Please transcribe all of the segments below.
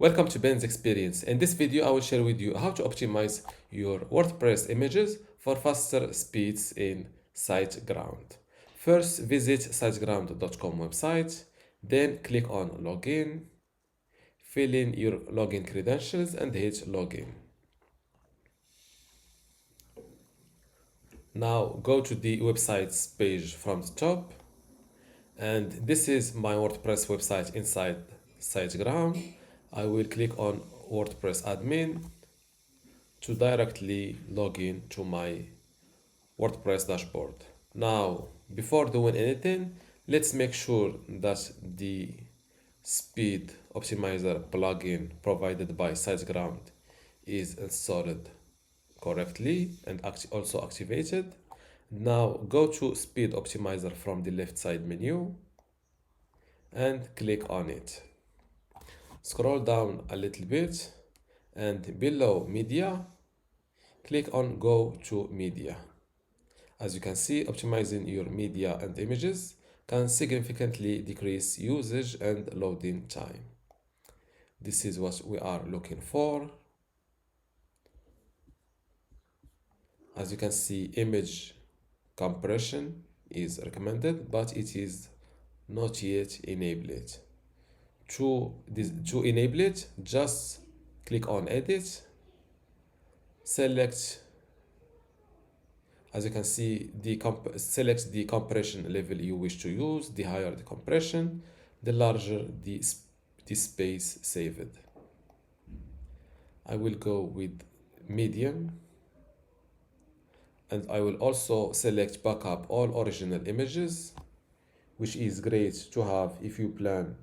Welcome to Ben's Experience. In this video, I will share with you how to optimize your WordPress images for faster speeds in SiteGround. First, visit siteground.com website, then click on Login, fill in your login credentials and hit Login. Now go to the website's page from the top, and this is my WordPress website inside SiteGround. I will click on WordPress admin to directly log in to my WordPress dashboard. Now, before doing anything, let's make sure that the speed optimizer plugin provided by SiteGround is installed correctly and also activated. Now go to speed optimizer from the left side menu and click on it. Scroll down a little bit and below media, click on go to media. As you can see, optimizing your media and images can significantly decrease usage and loading time. This is what we are looking for. As you can see, image compression is recommended, but it is not yet enabled. To enable it, just click on edit, select, as you can see, select the compression level you wish to use. The higher the compression, the larger the space saved. I will go with medium, and I will also select backup all original images, which is great to have if you plan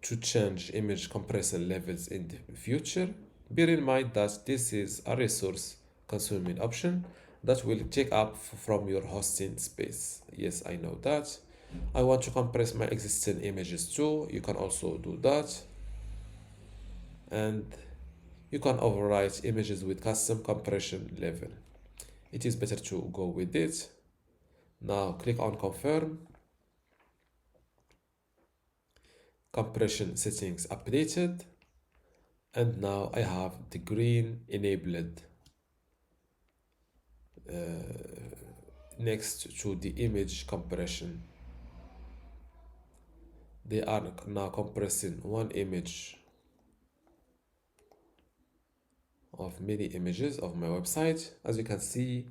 to change image compression levels in the future. Bear in mind that this is a resource consuming option that will take up from your hosting space. Yes, I know that. I want to compress my existing images too. You can also do that. And you can overwrite images with custom compression level. It is better to go with it. Now click on confirm. Compression settings updated, and now I have the green enabled next to the image compression. They are now compressing one image of many images of my website. As you can see,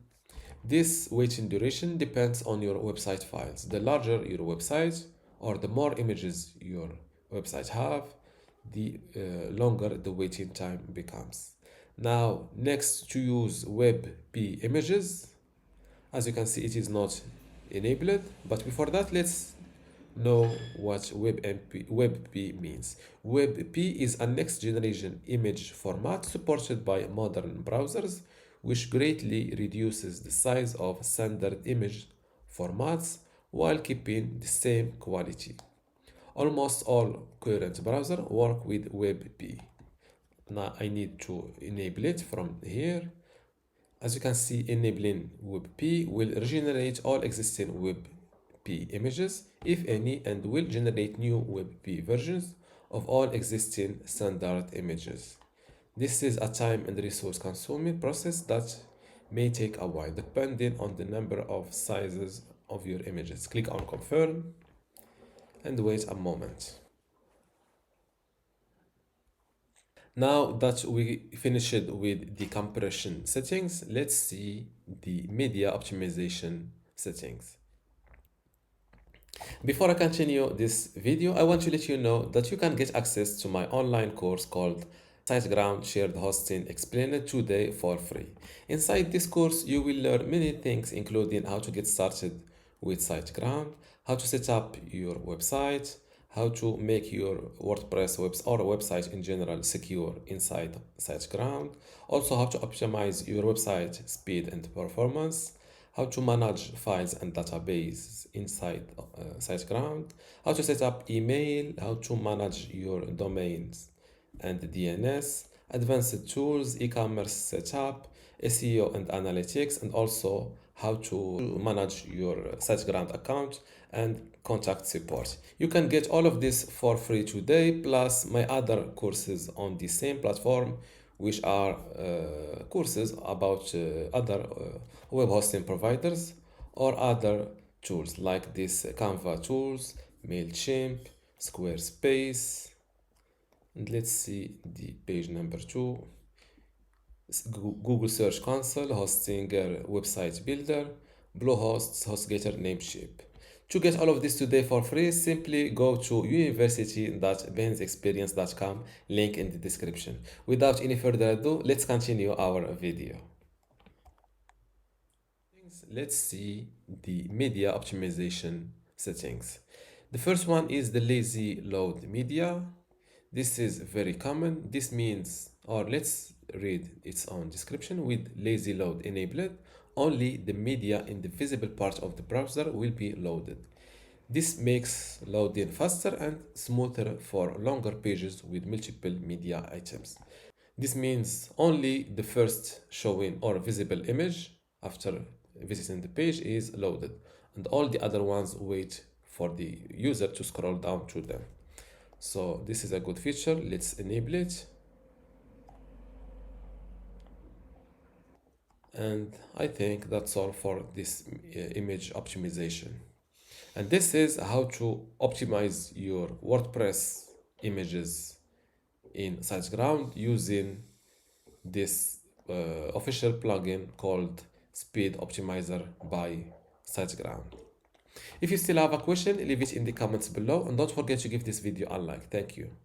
this waiting duration depends on your website files. The larger your website or the more images your website have, the longer the waiting time becomes. Now, next, to use WebP images, as you can see, it is not enabled, but before that, let's know what WebP means. WebP is a next generation image format supported by modern browsers, which greatly reduces the size of standard image formats while keeping the same quality. Almost all current browsers work with WebP. Now I need to enable it from here. As you can see, enabling WebP will regenerate all existing WebP images, if any, and will generate new WebP versions of all existing standard images. This is a time and resource consuming process that may take a while depending on the number of sizes of your images. Click on confirm and wait a moment. Now that we finished with the compression settings, let's see the media optimization settings. Before I continue this video, I want to let you know that you can get access to my online course called SiteGround Shared Hosting Explained today for free. Inside this course, you will learn many things, including how to get started with SiteGround, how to set up your website, how to make your WordPress or website in general secure inside SiteGround, also how to optimize your website speed and performance, how to manage files and databases inside SiteGround, how to set up email, how to manage your domains and DNS, advanced tools, e-commerce setup, SEO and analytics, and also how to manage your SiteGround account, and contact support. You can get all of this for free today, plus my other courses on the same platform, which are courses about other web hosting providers or other tools like this Canva tools, MailChimp, Squarespace, and let's see the page number 2. Google Search Console, Hostinger, Website Builder, Bluehost, HostGator, Namecheap. To get all of this today for free, simply go to university.bensexperience.com, link in the description. Without any further ado, let's continue our video. Let's see the media optimization settings. The first one is the lazy load media. This is very common. This means, or let's read its own description. With lazy load enabled, only the media in the visible part of the browser will be loaded. This makes loading faster and smoother for longer pages with multiple media items. This means only the first showing or visible image after visiting the page is loaded, and all the other ones wait for the user to scroll down to them. So this is a good feature. Let's enable it. And I think that's all for this image optimization. And this is how to optimize your WordPress images in SiteGround using this official plugin called Speed Optimizer by SiteGround. If you still have a question, leave it in the comments below, and don't forget to give this video a like. Thank you.